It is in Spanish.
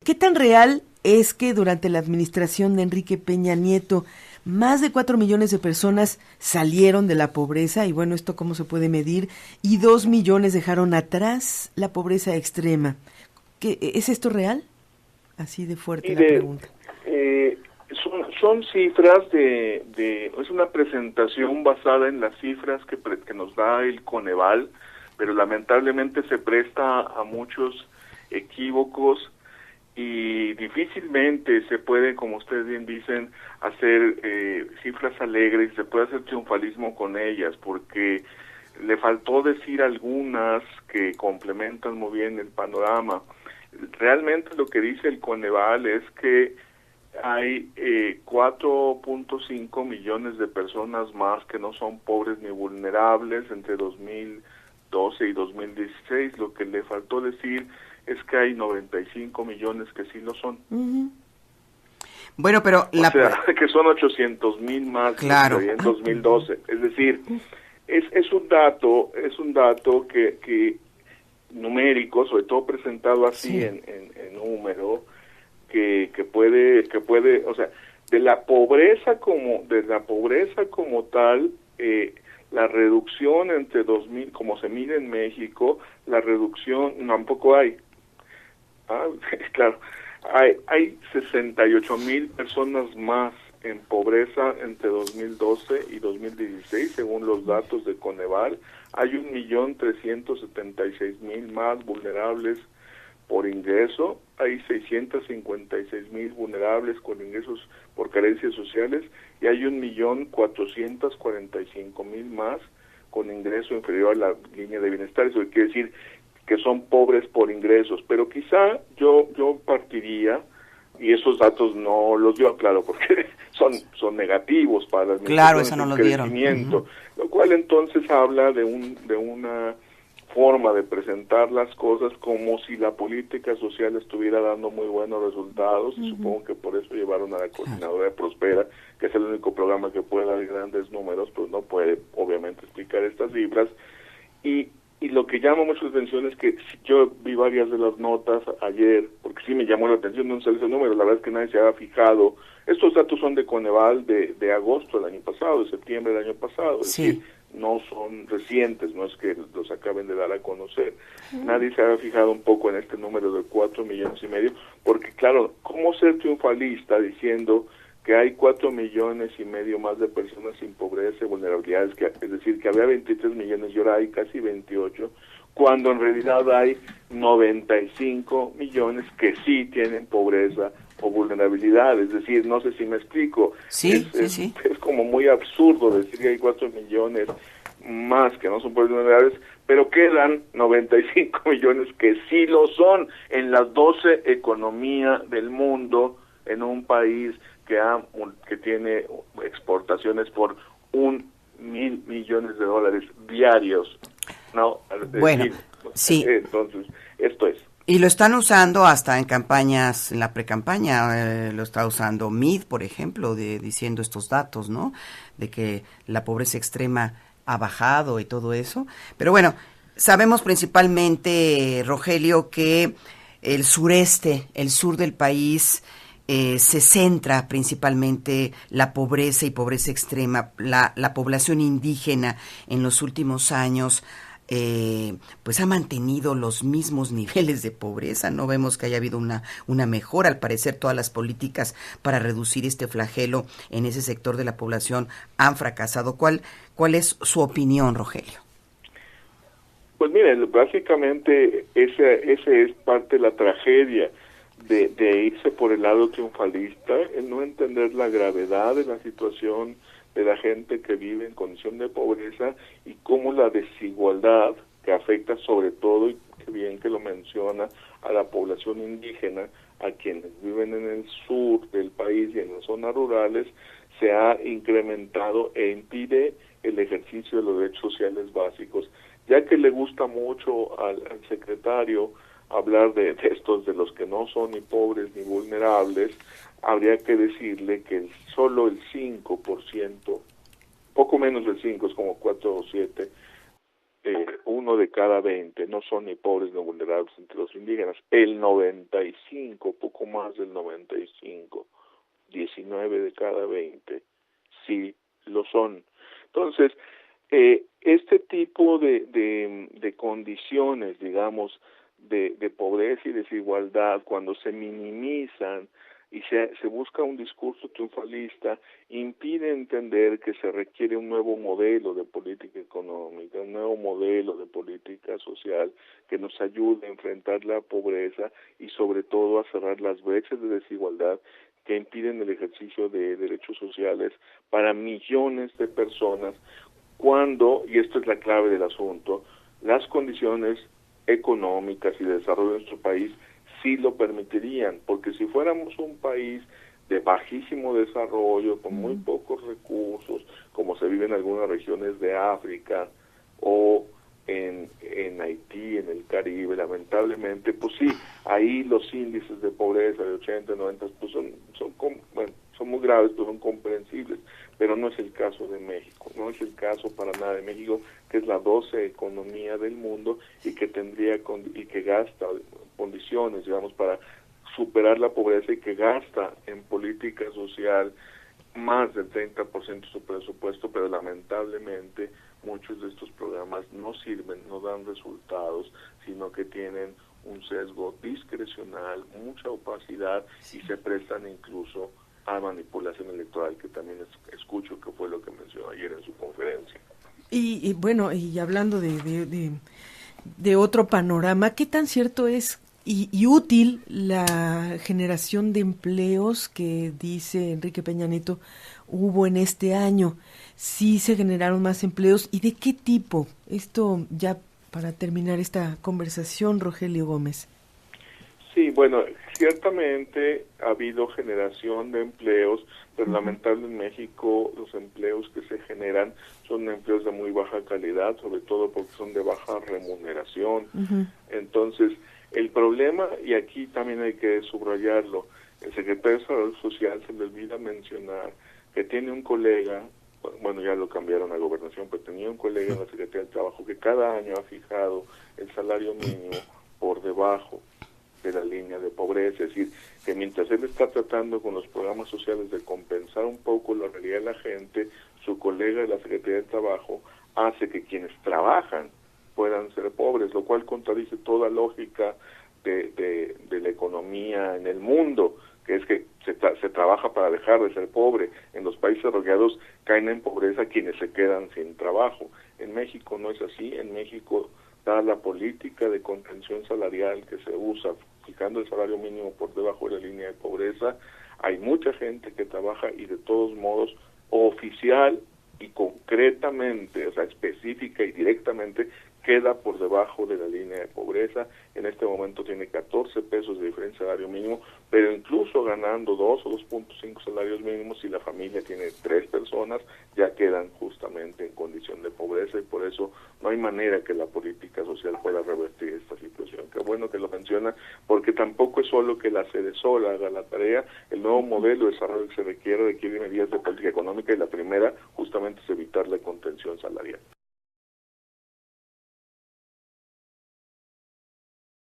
¿Qué tan real es que durante la administración de Enrique Peña Nieto más de 4 millones de personas salieron de la pobreza? Y bueno, ¿esto cómo se puede medir? Y 2 millones dejaron atrás la pobreza extrema. ¿Es esto real? Así de fuerte Y la pregunta. Son cifras es una presentación basada en las cifras que nos da el Coneval, pero lamentablemente se presta a muchos equívocos y difícilmente se puede, como ustedes bien dicen, hacer cifras alegres, se puede hacer triunfalismo con ellas, porque le faltó decir algunas que complementan muy bien el panorama. Realmente lo que dice el Coneval es que hay 4.5 millones de personas más que no son pobres ni vulnerables entre 2012 y 2016. Lo que le faltó decir es que hay 95 millones que sí lo son. Uh-huh. Bueno, pero o sea, que son 800,000 más claro. que en 2012. Es decir, es un dato que numérico, sobre todo presentado así sí. en número, que puede, o sea, de la pobreza como tal, la reducción entre 2000, como se mide en México, la reducción tampoco hay. Claro, hay 68,000 personas más en pobreza entre 2012 y 2016, según los datos de Coneval. Hay 1,376,000 más vulnerables por ingreso, hay 656,000 vulnerables con ingresos por carencias sociales y hay 1,445,000 más con ingreso inferior a la línea de bienestar. Eso quiere decir que son pobres por ingresos, pero quizá yo partiría, y esos datos no los dio, claro, porque son negativos para la administración, claro, eso no lo crecimiento, dieron. Lo cual entonces habla de una forma de presentar las cosas como si la política social estuviera dando muy buenos resultados, y supongo que por eso llevaron a la coordinadora de Prospera, que es el único programa que puede dar grandes números, pues no puede obviamente explicar estas cifras. Y lo que llama mucho la atención es que yo vi varias de las notas ayer, porque sí me llamó la atención, no sé ese número, la verdad es que nadie se había fijado. Estos datos son de Coneval de agosto del año pasado, de septiembre del año pasado, es decir, no son recientes, no es que los acaben de dar a conocer. Nadie se había fijado un poco en este número de 4,5 millones, porque claro, ¿cómo ser triunfalista diciendo que hay 4,5 millones más de personas sin pobreza y vulnerabilidades, es decir, que había 23 millones y ahora hay casi 28, cuando en realidad hay 95 millones que sí tienen pobreza o vulnerabilidad? Es decir, no sé si me explico. Sí. Es como muy absurdo decir que hay 4 millones más que no son pobres vulnerables, pero quedan 95 millones que sí lo son en las 12 economías del mundo, en un país que tiene exportaciones por 1,000 millones de dólares diarios, ¿no? Bueno, sí. Entonces, esto es. Y lo están usando hasta en campañas, en la precampaña, lo está usando Meade, por ejemplo, diciendo estos datos, ¿no? De que la pobreza extrema ha bajado y todo eso. Pero bueno, sabemos principalmente, Rogelio, que el sur del país, se centra principalmente la pobreza y pobreza extrema, la población indígena en los últimos años pues ha mantenido los mismos niveles de pobreza. No vemos que haya habido una mejora. Al parecer todas las políticas para reducir este flagelo en ese sector de la población han fracasado. ¿Cuál es su opinión, Rogelio? Pues miren, básicamente ese es parte de la tragedia de irse por el lado triunfalista, el no entender la gravedad de la situación de la gente que vive en condición de pobreza y cómo la desigualdad que afecta sobre todo, y qué bien que lo menciona, a la población indígena, a quienes viven en el sur del país y en las zonas rurales, se ha incrementado e impide el ejercicio de los derechos sociales básicos. Ya que le gusta mucho al secretario hablar de estos, de los que no son ni pobres ni vulnerables, habría que decirle que solo el 5%, poco menos del 5, es como 4 o 7, 1 de cada 20 no son ni pobres ni vulnerables entre los indígenas. El 95, poco más del 95, 19 de cada 20 sí lo son. Entonces, este tipo de condiciones, digamos, de pobreza y desigualdad, cuando se minimizan y se busca un discurso triunfalista, impide entender que se requiere un nuevo modelo de política económica, un nuevo modelo de política social que nos ayude a enfrentar la pobreza y sobre todo a cerrar las brechas de desigualdad que impiden el ejercicio de derechos sociales para millones de personas cuando, y esto es la clave del asunto, las condiciones económicas y de desarrollo de nuestro país sí lo permitirían, porque si fuéramos un país de bajísimo desarrollo, con muy pocos recursos, como se vive en algunas regiones de África o en Haití, en el Caribe, lamentablemente, pues sí, ahí los índices de pobreza de 80, 90, pues son muy graves, pero son comprensibles, pero no es el caso de México, no es el caso para nada de México, que es la 12 economía del mundo y que y que gasta condiciones, digamos, para superar la pobreza y que gasta en política social más del 30% de su presupuesto, pero lamentablemente muchos de estos programas no sirven, no dan resultados, sino que tienen un sesgo discrecional, mucha opacidad y se prestan incluso a manipulación electoral, que también escucho que fue lo que mencionó ayer en su conferencia. Y bueno, y hablando de otro panorama, ¿qué tan cierto es y útil la generación de empleos que dice Enrique Peña Nieto hubo en este año? ¿Sí se generaron más empleos y de qué tipo? Esto ya para terminar esta conversación, Rogelio Gómez. Sí, bueno, ciertamente ha habido generación de empleos, pero lamentablemente en México los empleos que se generan son empleos de muy baja calidad, sobre todo porque son de baja remuneración. Entonces, el problema, y aquí también hay que subrayarlo, el secretario de Salud Social se le olvida mencionar que tiene un colega, bueno, ya lo cambiaron a Gobernación, pero tenía un colega en la Secretaría del Trabajo que cada año ha fijado el salario mínimo por debajo de la línea de pobreza, es decir, que mientras él está tratando con los programas sociales de compensar un poco la realidad de la gente, su colega de la Secretaría del Trabajo hace que quienes trabajan puedan ser pobres, lo cual contradice toda lógica de la economía en el mundo, que es que se trabaja para dejar de ser pobre. En los países desarrollados caen en pobreza quienes se quedan sin trabajo. En México no es así. En México, dada la política de contención salarial que se usa, fijando el salario mínimo por debajo de la línea de pobreza, hay mucha gente que trabaja y de todos modos oficial y concretamente, o sea, específica y directamente, queda por debajo de la línea de pobreza. En este momento tiene 14 pesos de diferencia de salario mínimo, pero incluso ganando 2 o 2.5 salarios mínimos, si la familia tiene 3 personas, ya quedan justamente en condición de pobreza, y por eso no hay manera que la política social pueda revertir esta situación. Qué bueno que lo menciona, porque tampoco es solo que la sede sola haga la tarea. El nuevo modelo de desarrollo que se requiere medidas de política económica, y la primera justamente es evitar la contención salarial.